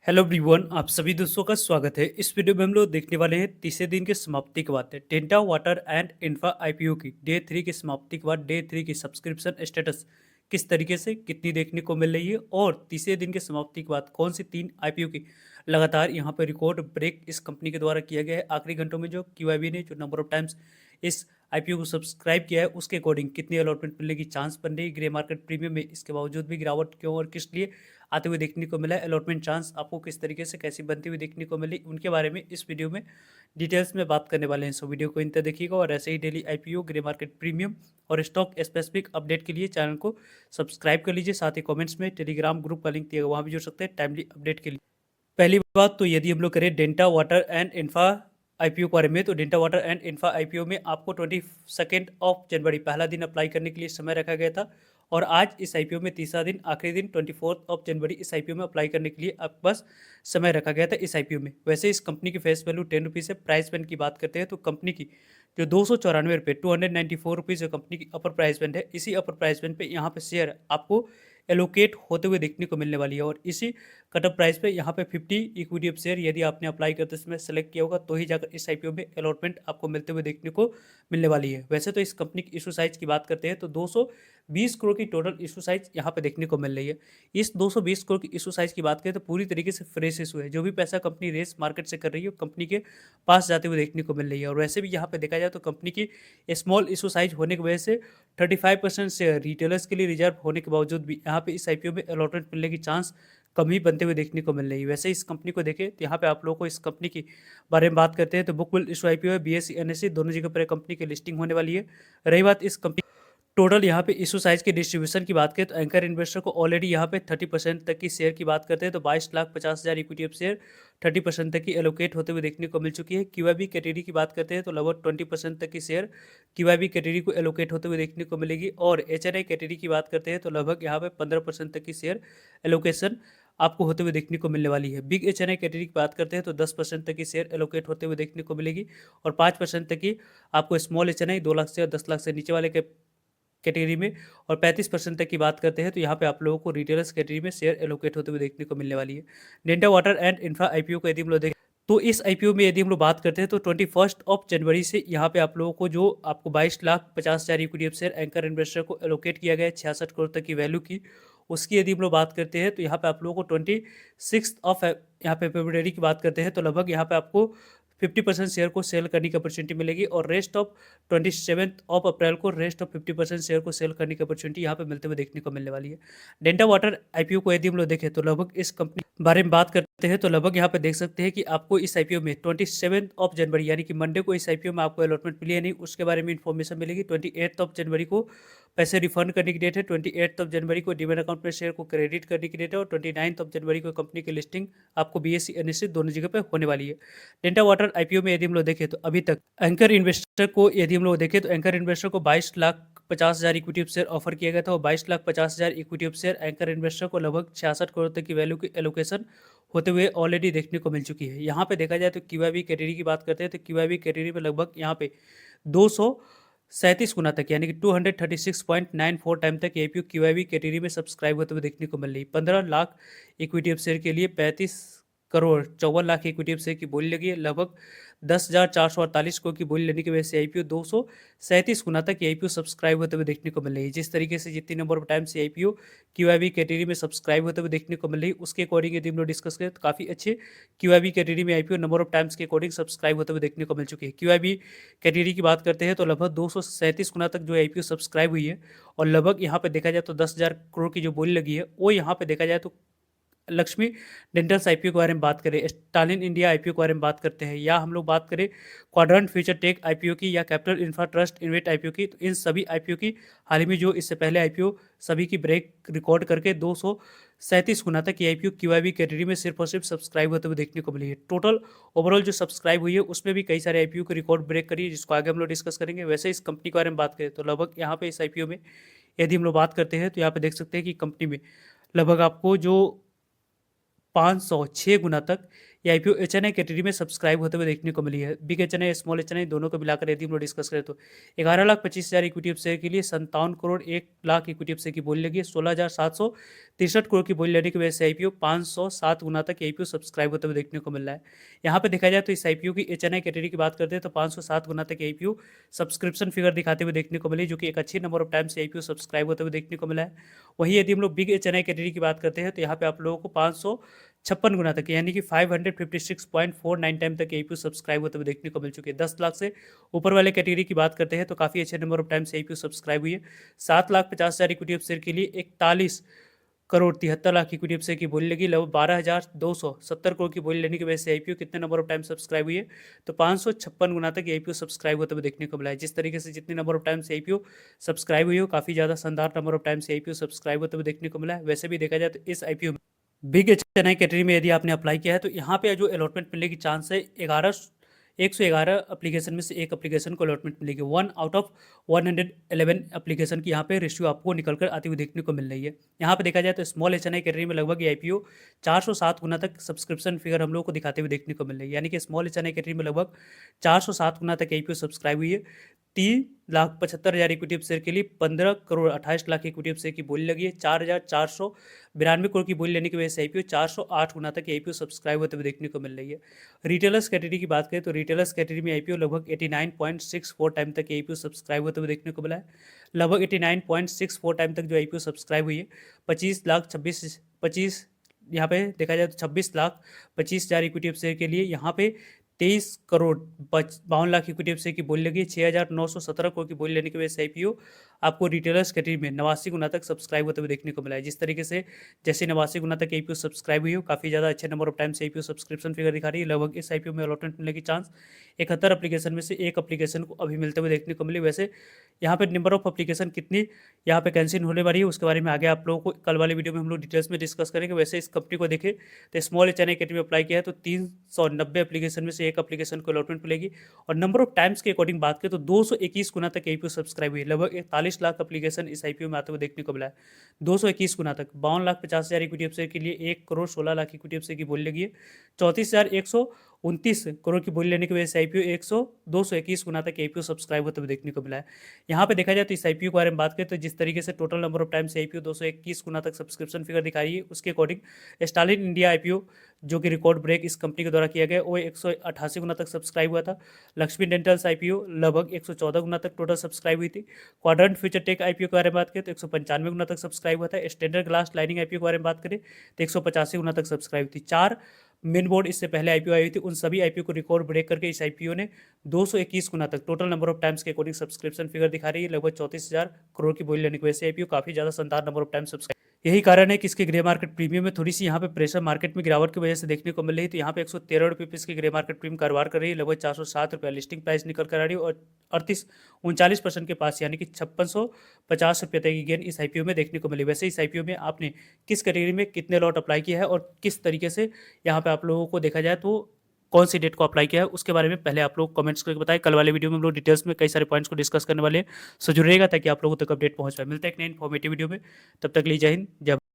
Hello everyone, आप सभी दोस्तों का स्वागत है। इस वीडियो में हम लोग देखने वाले हैं तीसरे दिन के समाप्ति के बाद delta water and infra IPO की डे 3 की समाप्ति के बाद डे 3 की सब्सक्रिप्शन स्टेटस किस तरीके से कितनी देखने को मिल रही है और तीसरे दिन के समाप्ति के बाद कौन सी तीन आईपीओ की लगातार यहाँ पे रिकॉर्ड ब्रेक इस कंपनी के द्वारा किया गया है। आखिरी घंटों में जो क्यूआईबी ने जो नंबर ऑफ टाइम्स इस आईपीओ को सब्सक्राइब किया है उसके अकॉर्डिंग कितनी अलॉटमेंट मिलने की चांस बन रही है। ग्रे मार्केट प्रीमियम में इसके बावजूद भी गिरावट क्यों और किस लिए आते हुए देखने को मिला है। अलॉटमेंट चांस आपको किस तरीके से कैसी बनती हुई देखने को मिली, उनके बारे में इस वीडियो में डिटेल्स में बात करने वाले हैं। सो वीडियो को इन तक देखिएगा और ऐसे ही daily IPO, grey market premium और स्टॉक स्पेसिफिक अपडेट के लिए चैनल को सब्सक्राइब कर लीजिए। साथ ही कमेंट्स में टेलीग्राम ग्रुप का लिंक दिया वहाँ भी जुड़ सकते हैं टाइमली अपडेट के लिए। पहली बात तो यदि हम लोग करें delta water and infra IPO के बारे में, तो delta water and infra IPO में आपको 22 जनवरी पहला दिन अप्लाई करने के लिए समय रखा गया था और आज इस आईपीओ में तीसरा दिन आखिरी दिन 24 जनवरी इस आईपीओ में अप्लाई करने के लिए आपके पास समय रखा गया था इस आईपीओ में। वैसे इस कंपनी की फेस वैल्यू 10 रुपीज़ है। प्राइस बैंड की बात करते हैं तो कंपनी की जो 294 रुपये 294 रुपीज़ जो कंपनी की अपर प्राइस बैंड है, इसी अपर प्राइस बैंड पे यहाँ पे शेयर आपको एलोकेट होते हुए देखने को मिलने वाली है और इसी कट ऑफ प्राइस पे यहाँ पे 50 इक्विटी ऑफ शेयर यदि आपने अप्लाई करते समय सेलेक्ट किया होगा तो ही जाकर इस आईपीओ में अलॉटमेंट आपको मिलते हुए देखने को मिलने वाली है। वैसे तो इस कंपनी की इशू साइज की बात करते हैं तो 220 करोड़ की टोटल इशू साइज यहाँ पे देखने को मिल रही है। इस 220 करोड़ की इशू साइज की बात करें तो पूरी तरीके से फ्रेश इशू है। जो भी पैसा कंपनी रेस मार्केट से कर रही है कंपनी के पास जाते हुए देखने को मिल रही है। और वैसे भी यहाँ पे देखा जाए तो कंपनी की स्मॉल इशू साइज होने की वजह से 35% शेयर रिटेलर्स के लिए रिजर्व होने के बावजूद भी यहाँ पे इस आईपीओ में अलॉटमेंट मिलने की चांस कम ही बनते हुए देखने को मिल रही है। वैसे इस कंपनी को देखें तो यहाँ पे आप लोगों को इस कंपनी की बारे में बात करते हैं तो बुक बिल्ड इशू आईपीओ है, बीएसई एनएसई दोनों जगह पर कंपनी की लिस्टिंग होने वाली है। रही बात इस कंपनी टोटल यहाँ पे इशू साइज के डिस्ट्रीब्यूशन की बात करें तो एंकर इन्वेस्टर को ऑलरेडी यहाँ पे 30% तक की शेयर की बात करते हैं तो 22,50,000 इक्विटी ऑफ शेयर 30% तक की एलोकेट होते हुए देखने को मिल चुकी है। क्यूआईबी कैटेगरी की बात करते हैं तो लगभग 20% तक की शेयर क्यूआईबी कैटेगरी को एलोकेट होते हुए देखने को मिलेगी और एचएनआई कैटेगरी की बात करते हैं तो लगभग यहाँ पे 15% तक की शेयर एलोकेशन आपको होते हुए देखने को मिलने वाली है। बिग एचएनआई कैटेगरी की बात करते हैं तो 10% तक की शेयर एलोकेट होते हुए देखने को मिलेगी और 5% तक की आपको स्मॉल एचएनआई 2 लाख से और 10 लाख से नीचे वाले कैटेगरी में और 35% तक की बात करते हैं तो यहाँ पे आप लोगों को रिटेलर्स कैटेगरी में शेयर एलोकेट होते हुए देखने को मिलने वाली है। Delta water and infra IPO को यदि हम लोग देखें तो इस आईपीओ में यदि हम लोग बात करते हैं तो 21 जनवरी से यहाँ पे आप लोगों को जो आपको 22,50,000 equity of share anchor investor को एलोकेट किया गया है 66 करोड़ तक की वैल्यू की, उसकी यदि हम लोग बात करते हैं तो यहाँ पे आप लोगों को 26 यहाँ पे फरवरी की बात करते हैं तो लगभग यहाँ पे आपको 50% शेयर को सेल करने की अपॉर्चुनिटी मिलेगी और रेस्ट ऑफ 27 अप्रैल को रेस्ट ऑफ 50% शेयर को सेल करने की अपॉर्चुनिटी यहाँ पे मिलते हुए देखने को मिलने वाली है। डेल्टा वाटर आईपीओ को यदि हम लोग देखें तो लगभग इस कंपनी बारे में बात करते हैं तो लगभग यहाँ पे देख सकते हैं कि आपको इस आईपीओ में 27 जनवरी यानी कि मंडे को इस आईपीओ में आपको अलॉटमेंट मिली है नहीं, उसके बारे में इन्फॉर्मेशन मिलेगी। 28 जनवरी को पैसे रिफंड करने की डेट है। 28 जनवरी को डीमैट अकाउंट में शेयर को क्रेडिट करने की डेट है और 29 जनवरी को कंपनी की लिस्टिंग आपको बीएसई एनएसई दोनों जगह पे होने वाली है। डेल्टा वाटर आईपीओ में यदि हम लोग देखें तो अभी तक एंकर इन्वेस्टर को यदि हम लोग देखें तो एंकर इन्वेस्टर को 22,50,000 इक्विटी ऑफ शेयर ऑफर किया गया था और 22,50,000 equity of share anchor investor को लगभग 66 करोड़ तक की वैल्यू की एलोकेशन होते हुए ऑलरेडी देखने को मिल चुकी है। यहाँ पे देखा जाए तो क्यूआईबी कैटेगरी की बात करते हैं तो क्यूआईबी कैटेगरी में लगभग यहाँ पे 237 गुना तक यानी कि 236.94 टाइम तक आईपीओ क्यूआईबी कैटेगरी में सब्सक्राइब होते हुए देखने को मिल रही है। 15 लाख इक्विटी ऑफ शेयर के लिए 35 crore 54 lakh equity of share की बोली लगी है। लगभग 10,448 करोड़ की बोली लेने की वजह से आईपीओ 237 गुना तक आईपीओ सब्सक्राइब होते हुए देखने को मिल रही है। जिस तरीके से जितनी नंबर ऑफ टाइम से आईपीओ क्यूआईबी कैटेगरी में सब्सक्राइब होते हुए देखने को मिल रही है उसके अकॉर्डिंग यदि हम लोग डिस्कस करें तो काफ़ी अच्छे क्यूआईबी कैटेगरी में आईपीओ नंबर ऑफ टाइम्स के अकॉर्डिंग सब्सक्राइब होते हुए देखने को मिल चुकी है। क्यूआईबी कैटेगरी की बात करते हैं तो लगभग 237 गुना तक जो आईपीओ सब्सक्राइब हुई है और लगभग यहाँ पे देखा जाए तो 10,000 करोड़ की जो बोली लगी है वो यहाँ पे देखा जाए तो लक्ष्मी डेंटल्स आईपीओ के बारे में बात करें, स्टालिन इंडिया आईपीओ के बारे में बात करते हैं या हम लोग बात करें क्वाड्रेंट फ्यूचर टेक आईपीओ की या capital infra trust InvIT IPO की, तो इन सभी आईपीओ की हाल ही में जो इससे पहले आईपीओ सभी की ब्रेक रिकॉर्ड करके 237 गुना तक ये आईपीओ क्यूआईबी कैटेगरी में सिर्फ और सिर्फ सब्सक्राइब होते हुए देखने को मिली है। टोटल ओवरऑल जो सब्सक्राइब हुई है उसमें भी कई सारे आईपीओ की रिकॉर्ड ब्रेक करी है जिसको आगे हम लोग डिस्कस करेंगे। वैसे इस कंपनी के बारे में बात करें तो लगभग यहाँ पे इस आईपीओ में यदि हम लोग बात करते हैं तो यहाँ पे देख सकते हैं कि कंपनी में लगभग आपको जो 506 गुना तक ये आईपीओ एचएनआई कैटेगरी में सब्सक्राइब होते हुए देखने को मिली है। बिग एचएनआई, स्मॉल एचएनआई दोनों को मिलाकर यदि हम लोग डिस्कस करें तो 11,25,000 इक्विटी ऑफ शेयर के लिए 57 crore 1 lakh equity of share की बोली लगी है। 16,763 करोड़ की बोली लेने की वजह से आईपीओ 507 गुना तक आईपीओ सब्सक्राइब होते हुए देखने को मिल रहा है। यहाँ पे देखा जाए तो इस आईपीओ की एचएनआई कैटेगरी की बात करते हैं तो 507 गुना तक आईपीओ सब्सक्रिप्शन फिगर दिखाते हुए देखने को मिली, जो कि एक अच्छी नंबर ऑफ टाइम से आईपीओ सब्सक्राइब होते हुए देखने को मिला है। वहीं यदि हम लोग बिग एचएनआई कैटेगरी की बात करते हैं तो यहाँ पे आप लोगों को 556 गुना तक यानी कि 556.49 टाइम तक आईपीओ सब्सक्राइब होते हुए देखने को मिल चुके हैं। 10 लाख से ऊपर वाले कैटेगरी की बात करते हैं तो काफ़ी अच्छे नंबर ऑफ टाइम से आईपीओ सब्सक्राइब हुई है। 7,50,000 इक्विटी ऑफ शेयर के लिए 41 crore 73 lakh equity of share की बोली लगी। लगभग 12,270 करोड़ की बोली लेने की वजह से आईपीओ कितने नंबर ऑफ टाइम सब्सक्राइब हुई है तो 556 गुना तक आईपीओ सब्सक्राइब होते हुए देखने को मिला है। जिस तरीके से जितने नंबर ऑफ टाइम से आईपीओ सब्सक्राइब हुई हो, काफ़ी ज़्यादा शानदार नंबर ऑफ टाइम से आईपीओ सब्सक्राइब होते हुए देखने को मिला है। वैसे भी देखा जाए तो इस आईपीओ में बिग एचएनआई कैटेगरी में यदि आपने अप्लाई किया है तो यहाँ पे जो अलॉटमेंट मिलने की चांस है 111 एप्लीकेशन में से एक एप्लीकेशन को अलॉटमेंट मिलेगी। 1 आउट ऑफ 111 एप्लीकेशन की यहाँ पे रेशियो आपको निकल कर आती हुई देखने को मिल रही है। यहाँ पे देखा जाए तो स्मॉल एचएनआई कैटेगरी में लगभग ये आईपीओ 407 गुना तक सब्सक्रिप्शन फिगर हम लोग को दिखाते हुए देखने को मिल रही है। यानी कि स्मॉल एचएनआई कैटेगरी में लगभग 407 गुना तक आईपीओ सब्सक्राइब हुई है। 3,75,000 इक्विटी ऑफ शेयर के लिए 15 crore 28 lakh equity of share की बोली लगी है। 4,492 करोड़ की बोली लेने की वजह से आईपीओ 408 गुना तक आईपीओ सब्सक्राइब होते हुए देखने को मिल रही है। रिटेलर्स कैटेगरी की बात करें तो रिटेलर्स कैटेगरी में आईपीओ लगभग 89.64 टाइम तक आईपीओ सब्सक्राइब होते हुए देखने को मिला है। लगभग 89.64 टाइम तक जो आईपीओ सब्सक्राइब हुई है 25 यहाँ पे देखा जाए तो 26,25,000 इक्विटी ऑफ शेयर के लिए यहाँ पे 23 crore 52 lakh equity of share की बोली लगी है। 6,917 करोड़ की बोली लेने की वजह से आईपीओ आपको रिटेलर्स कैटेगरी में 89 गुना तक सब्सक्राइब होते हुए देखने को मिला है। जिस तरीके से जैसे 89 गुना तक आईपीओ सब्सक्राइब हुई हो, काफ़ी ज़्यादा अच्छे नंबर ऑफ टाइम से आईपीओ सब्सक्रिप्शन फिगर दिखा रही है। लगभग इस आईपीओ में अलॉटमेंट मिलने की चांस 71 एप्लीकेशन में से एक एप्लीकेशन को अभी मिलते हुए देखने को मिली। वैसे यहाँ पे नंबर ऑफ एप्लीकेशन कितनी यहाँ पे कैंसिल होने वाली है उसके बारे में आगे आप लोगों को कल वाले वीडियो में हम लोग डिटेल्स में डिस्कस करेंगे। वैसे इस कंपनी को देखें तो स्मॉल एचएनआई कैटेगरी में अप्लाई किया है तो 390 एप्लीकेशन में से एक एप्लीकेशन को अलॉटमेंट मिलेगी। और नंबर ऑफ टाइम्स के अकॉर्डिंग बात करें तो 221 गुना तक आईपीओ सब्सक्राइब हुई। लगभग 41 लाख एप्लीकेशन इस आईपीओ में आते हुए देखने को मिला है। 221 गुना तक 52,50,000 इक्विटी ऑफ शेयर के लिए 1 crore 16 lakh equity of share की बोली लगी है। 34,129 करोड़ की बोली लेने की वजह से आईपीओ 221 गुना तक आईपीओ सब्सक्राइब होते हुए देखने को मिला है। यहाँ पे देखा जाए तो इस आईपीओ के बारे में बात करें तो जिस तरीके से टोटल नंबर ऑफ टाइम से आईपीओ 221 गुना तक सब्सक्रिप्शन फिगर दिखा रही है, उसके अकॉर्डिंग स्टालिन इंडिया आईपीओ जो कि रिकॉर्ड ब्रेक इस कंपनी के द्वारा किया गया वो 188 गुना तक सब्सक्राइब हुआ था। लक्ष्मी डेंटल्स आईपीओ लगभग 114 गुना तक टोटल सब्सक्राइब हुई थी। क्वाड्रेंट फ्यूचर टेक आईपीओ के बारे में बात करें तो 195 गुना तक सब्सक्राइब हुआ था। स्टैंडर्ड ग्लास लाइनिंग आईपीओ के बारे में बात करें तो 185 गुना तक सब्सक्राइब थी। 4 मेन बोर्ड इससे पहले आईपीओ आई थी, उन सभी आईपीओ को रिकॉर्ड ब्रेक करके इस आईपीओ ने 221 गुना तक टोटल नंबर ऑफ टाइम्स के अकॉर्डिंग सब्सक्रिप्शन फिगर दिखा रही है। लगभग 34,000 करोड़ की बोली लेने की वजह से आईपीओ काफी ज्यादा शानदार नंबर ऑफ टाइम सब्सक्राइब। यही कारण है कि इसके ग्रे मार्केट प्रीमियम में थोड़ी सी यहाँ पे प्रेशर मार्केट में गिरावट की वजह से देखने को मिल रही है। तो यहाँ पे 113 रुपये इसकी ग्रे मार्केट प्रीमियम कारोबार कर रही है। लगभग 407 रुपये लिस्टिंग प्राइस निकल कर आ रही है और 39% के पास यानी कि 5650 रुपये तक की गेन इस आईपीओ में देखने को मिली। वैसे इस आईपीओ में आपने किस कैटेगरी में कितने लॉट अप्लाई किया है और किस तरीके से यहाँ पे आप लोगों को देखा जाए तो कौन सी डेट को अप्लाई किया है उसके बारे में पहले आप लोग कमेंट्स करके बताएं। कल वाले वीडियो में हम लोग डिटेल्स में कई सारे पॉइंट्स को डिस्कस करने वाले हैं, सो जुड़िएगा ताकि आप लोगों तक अपडेट पहुंच पाए। मिलते हैं एक नई इन्फॉर्मेटिव वीडियो में, तब तक लीजिए जय हिंद जय